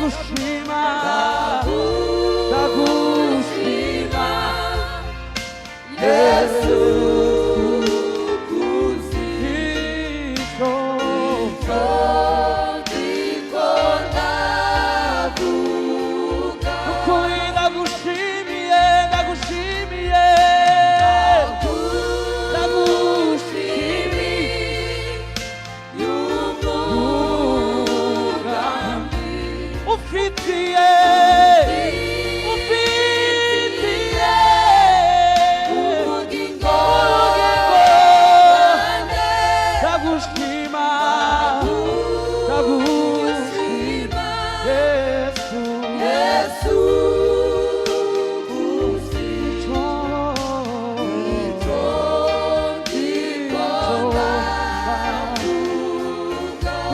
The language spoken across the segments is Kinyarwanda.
ndagushima ndagushima Yesu kuzito ukuri ndagushimiye ndagushimiye ufitiye ubugingo ndagushima ndagushima Yesu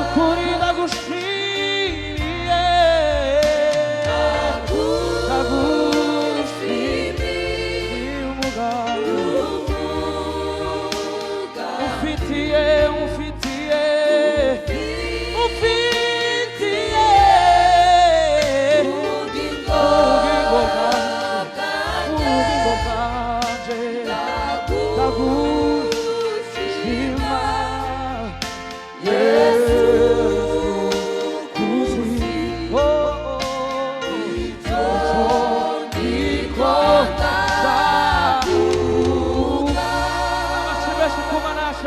ukuri ndagushimiye ufitiye ubugingo bwanje ndagushima Yesu kuzito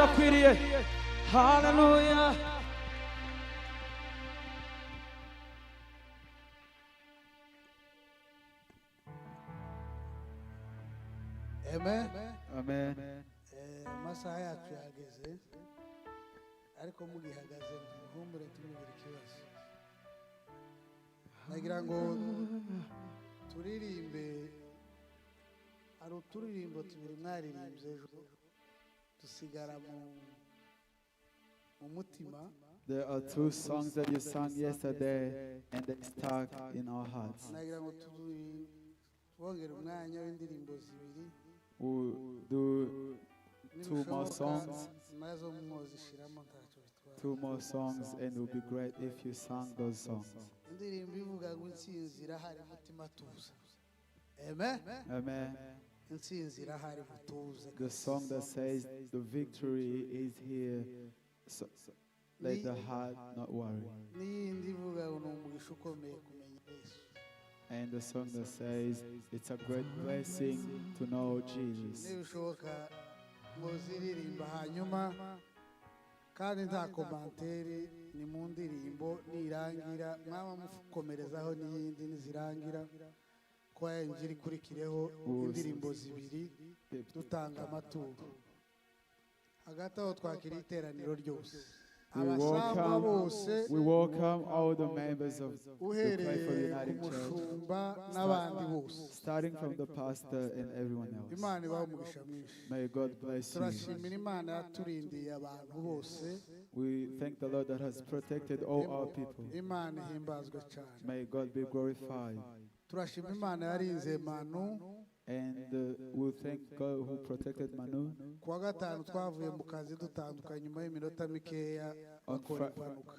akwiriye hallelujah amen amen amasaha yacu yageze ariko mugihagaze ntuhumbure tumubwira ikibazo nagira ngo turirimbe hari uturirimbo tubiri mwaririmbye ejo dusigara mu mutima. There are two songs that you sang yesterday and they stuck in our hearts. nagira ngo tubongere umwanya w'indirimbo zibiri. We'll do two more songs. Two more songs, and it would be great if you sang those songs. Amen. Amen. The song that says the victory is here, so let the heart not worry. And the song that says it's a great blessing to know Jesus. kandi nta komantere ni mu ndirimbo nirangira mwaba mukomerezaho n'iyindi nizirangira ko yanjye ikurikireho indirimbo zibiri dutanga amaturo hagati aho twakira iteraniro ryose. We welcome all the members of the Pray for United Church, starting from the pastor and everyone else. May God bless you. We thank the Lord that has protected all our people. May God be glorified. And we'll thank God who protected Manu.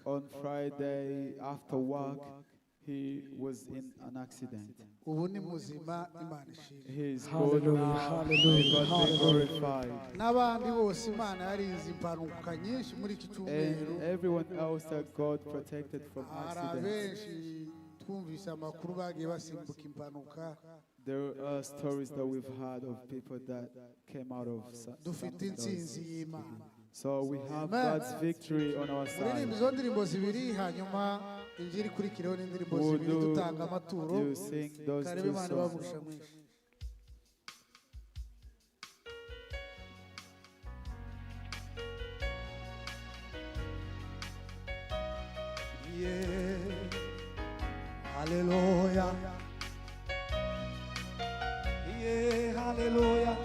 On Friday, after work, he was in an accident. He is good. May God be glorified. And everyone else that God protected from accidents. There are stories that we've heard of people that came out of something. So we have God's victory on our side. You sing those two songs. Yeah. Hallelujah. Yeah, hallelujah.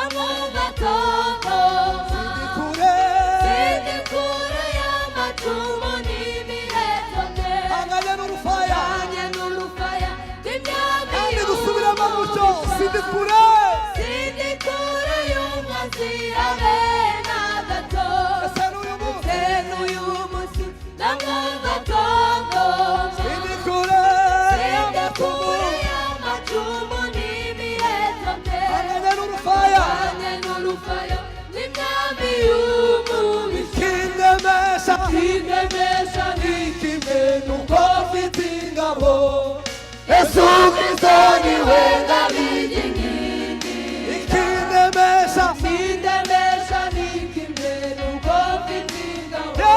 namwumva tonto sindi kure y'amacumu n'imiheto bye anganya n'urufaya anganya n'urufaya rw'imyami kandi dusubiramo gutyo sindi kure y'umwanzi habe na gato ese n'uyu munsi namwumva tonto sindi kure y'amacumu n'imiheto bye anganya n'urufaya anganya n'urufaya rw'imyami y'umubiri kindemesha kindemesha ikime nuko mfite ingabo Yesu Kristo niwe ngabijingingi ikindemesha kindemesha nikimwe nuko mfite ingabo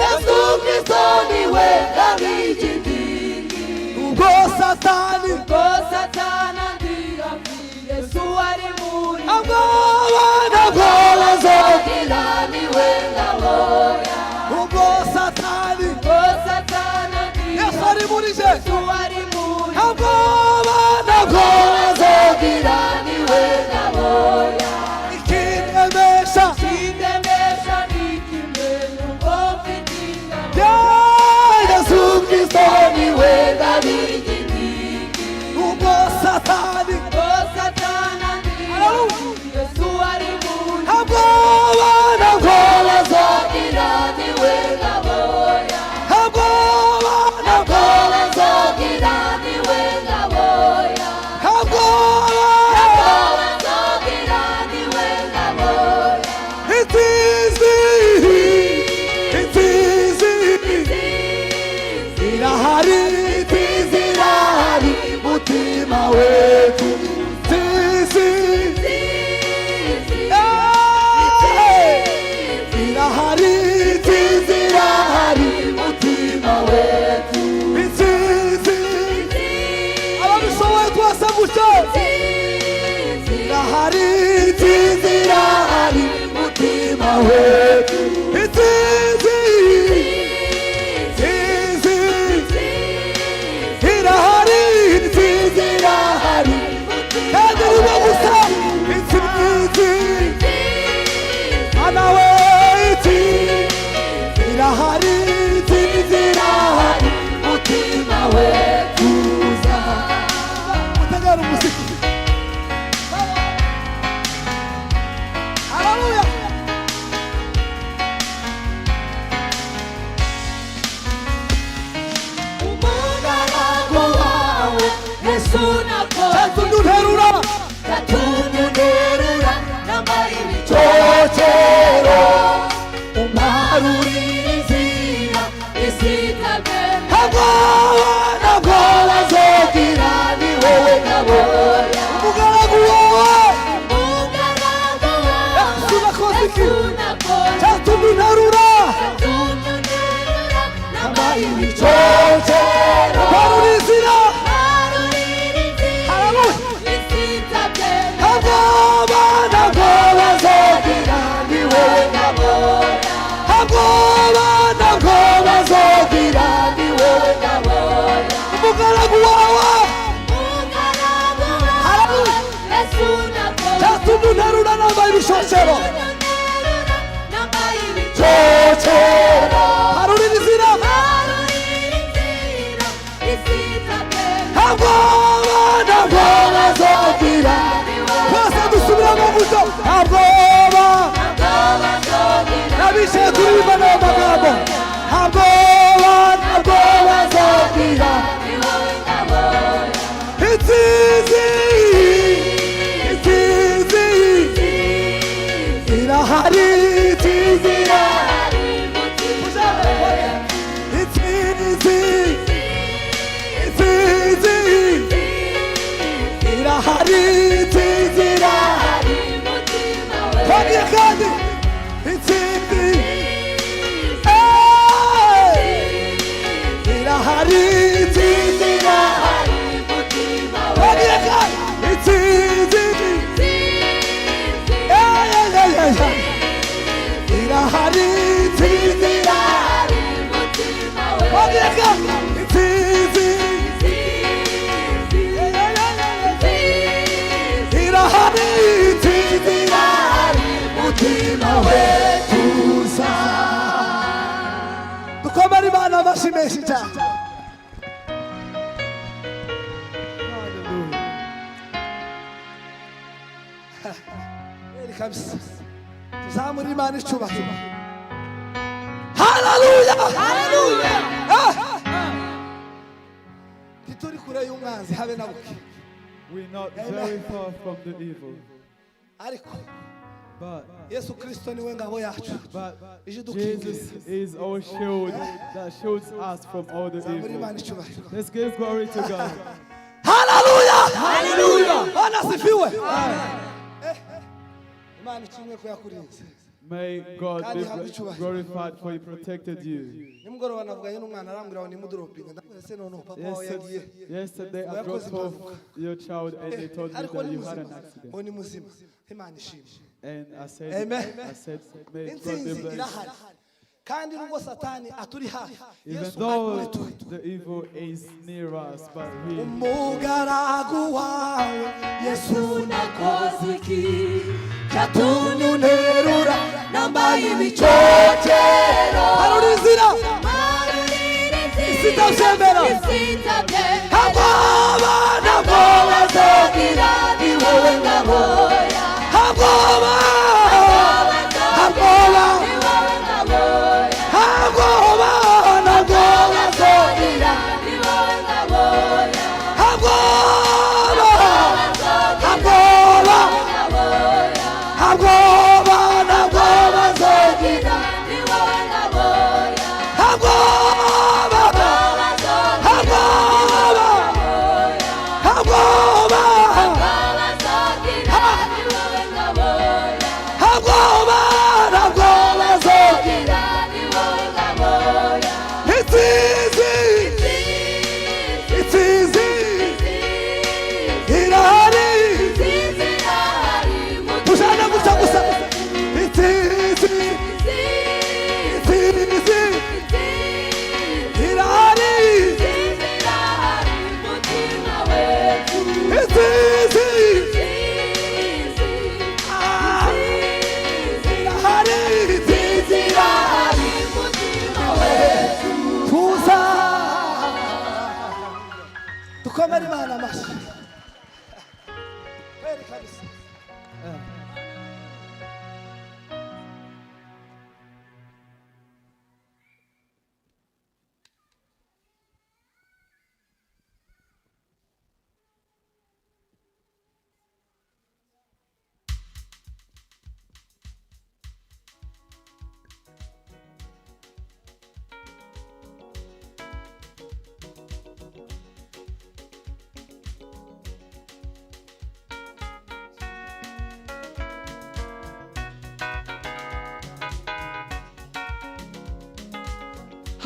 Yesu Kristo niwe ngabijingingi ubwo satani ubwo satana ndihafi Yesu ari muri abana bazogira niwe ngabo ubwo satani ubwo satana Yesu ari muri je Yesu ari muri abana bazogira niwe ngabo ikindemesha kindemesha nikimwe nuko mfite ingabo Yesu Kristo niwe ngabijingingi ubwo satani ubwo satana ndihafi Yesu ari muri abana bazogira niwe ngabo abana bazogira niwe ngabo bazogira niwe ngabo It is irahari mutima wetu irahari mutima wetu ababishoboye twese gutyo irahari mutima wetu irahari kandi niba gusa anawe irahari mutima wetu mutegera umuziki haleluya umugaragu wawe Yesu cyatunduterura yatunderura nambaye cocero umparurira inzira isitabwe abana bazogira ni wowe ngabo umugaragu wawe umugaragu wawe Yesu nakoze iki Yesu nakoze cyatunduterura yatunderura nambaye cocero barulizira umparurira inzira haleluya isitabwe abana bazogira ni wowe ngabo abana bazogira ni wowe ngabo umugaragu wawe haleluya Yesu nakoze cyatunduterura nambaye ibishocero nambaye cocero barulizira abana bazogira twese dusubiramo gutyo abwoba n'abicaye kuri bimwe n'ayo magambo abwoba bazogira intsinzi irahari intsinzi irahari intsinzi kandi kandi intsinzi irahari intsinzi kandi kandi intsinzi irahari intsinzi kandi kandi intsinzi irahari intsinzi amashyi menshi cyane. kabisa tuzamura Imana icyubahiro. Haleluya, haleluya. Ntituri kure y'umwanzi habe na buke. We're not very far from the evil. Ariko But Yesu Kristo niwe ngabo yacu. Jesus is our shield that shields us from all the evil. Let's give glory to God. Hallelujah! Hallelujah! Bwana sifiwe. May God be glorified for He protected you. Yesterday I dropped off your child and they told me that you had an accident. And I said, may God be blessed. Even though the evil is near us, but He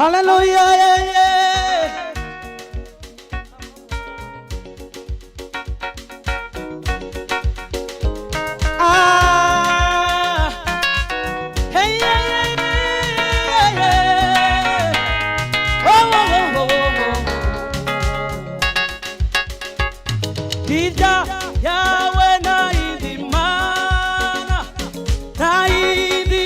Hallelujah, yeah, yeah. Hey, yeah, yeah, yeah. Oh, oh, oh, oh. Dija yawe na idimana na Naidi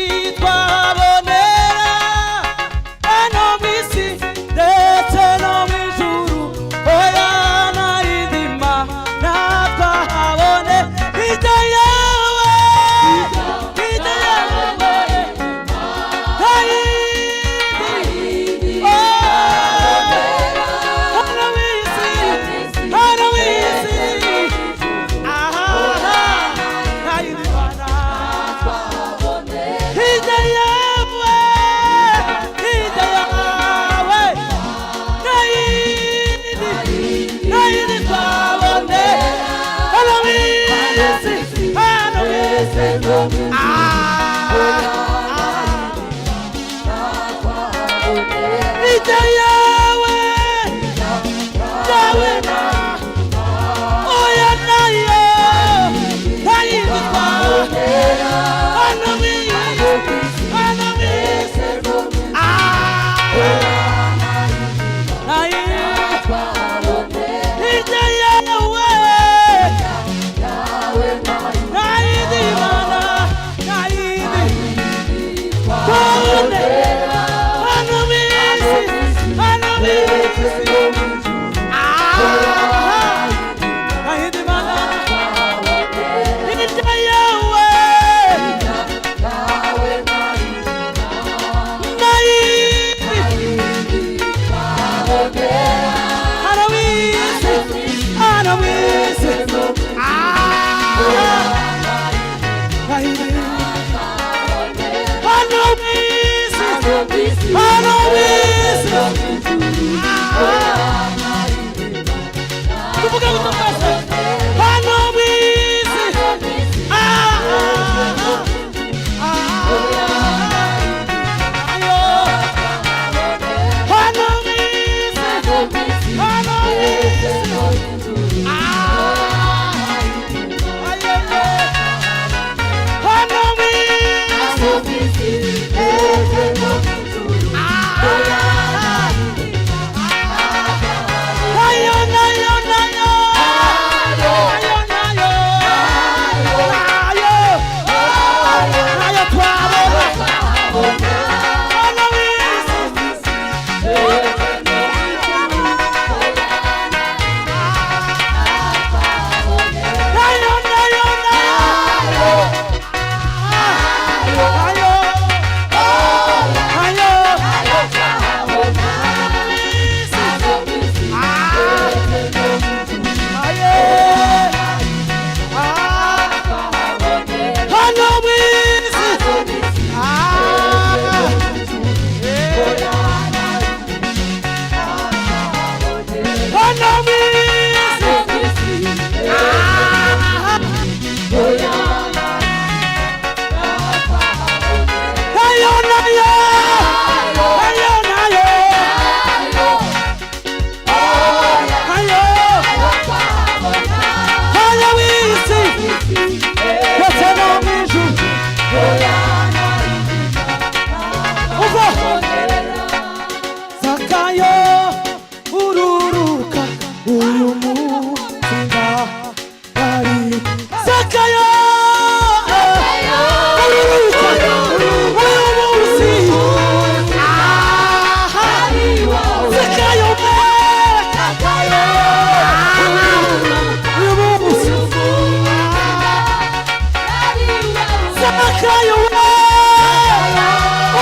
Zakayo we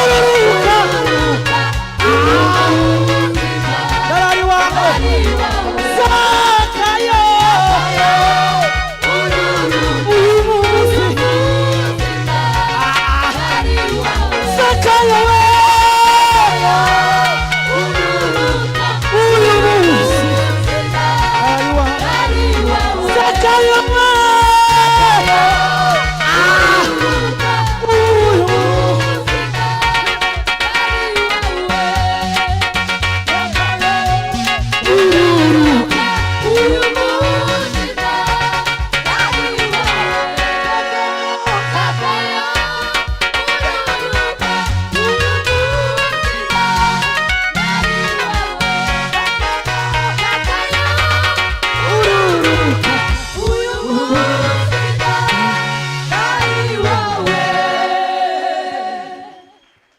ururuka darari wako Zakayo uyu munsi Zakayo we uyu munsi Zakayo we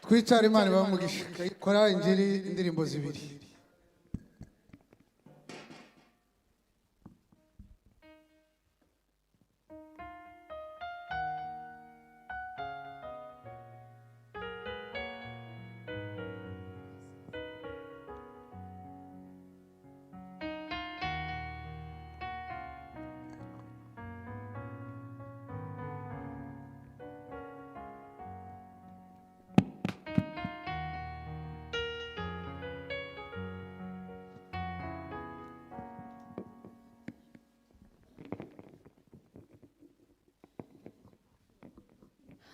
twicara Imana bamugisha kora injiri indirimbo zibiri.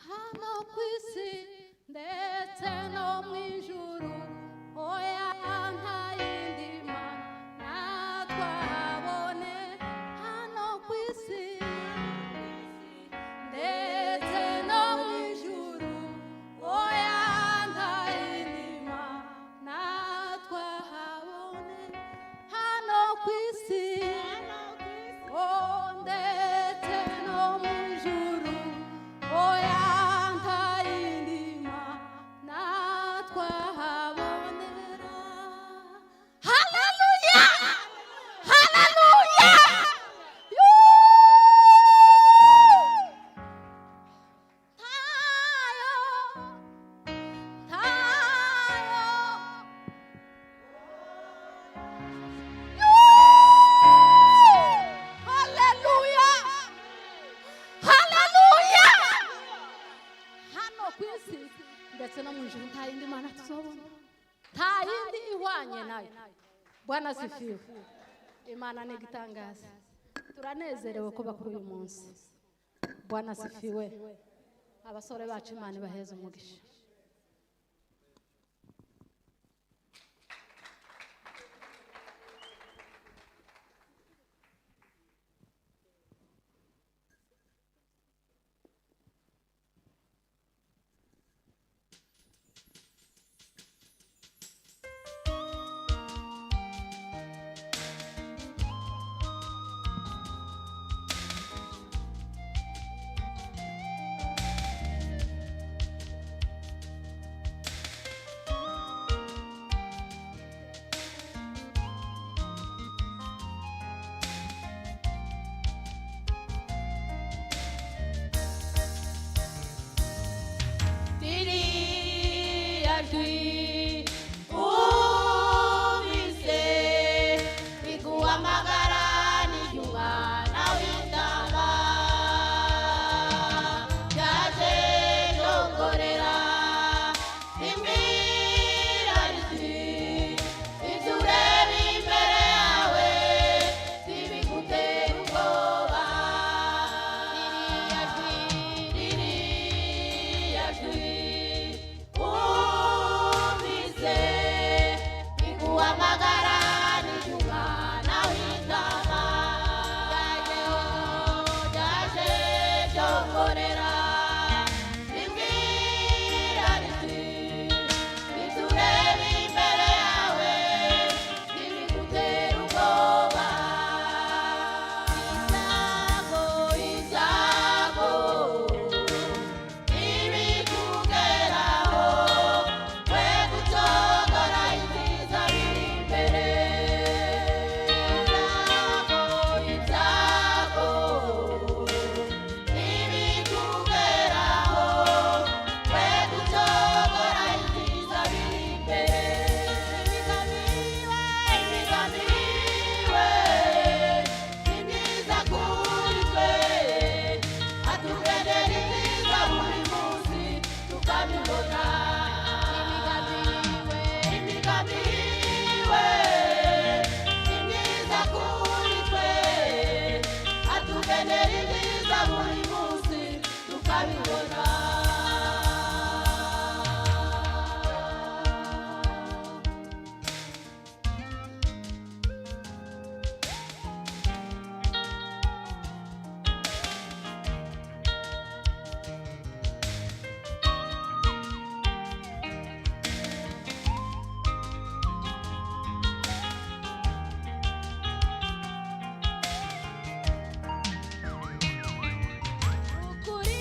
Hano kwisi ndetse no mwijuru oya nta yindi mana twabone hano kwisi ndetse no mwijuru oya nta yindi mana twabone hano kwisi ndetse no mwijuru oya ndetse no mwijuru nta yindi mana tuzobona nta yindi ihwanye nayo. Bwana sifiwe. Imana ni igitangaza, turanezerewe kuba kuri uyu munsi. Bwana sifiwe. Abasore bacu Imana ibaheze umugisha. nzabibona ukuri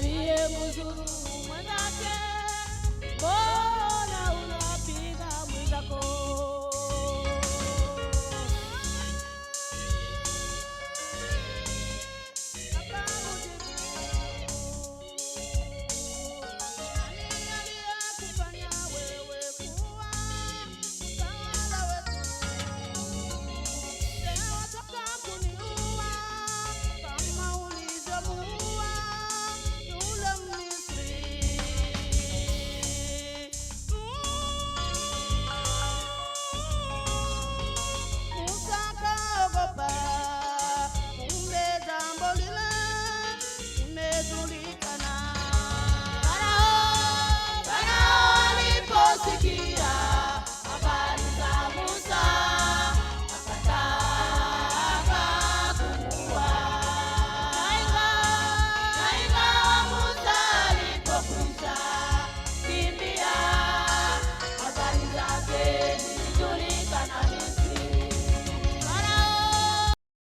aliye mzuri mwanake.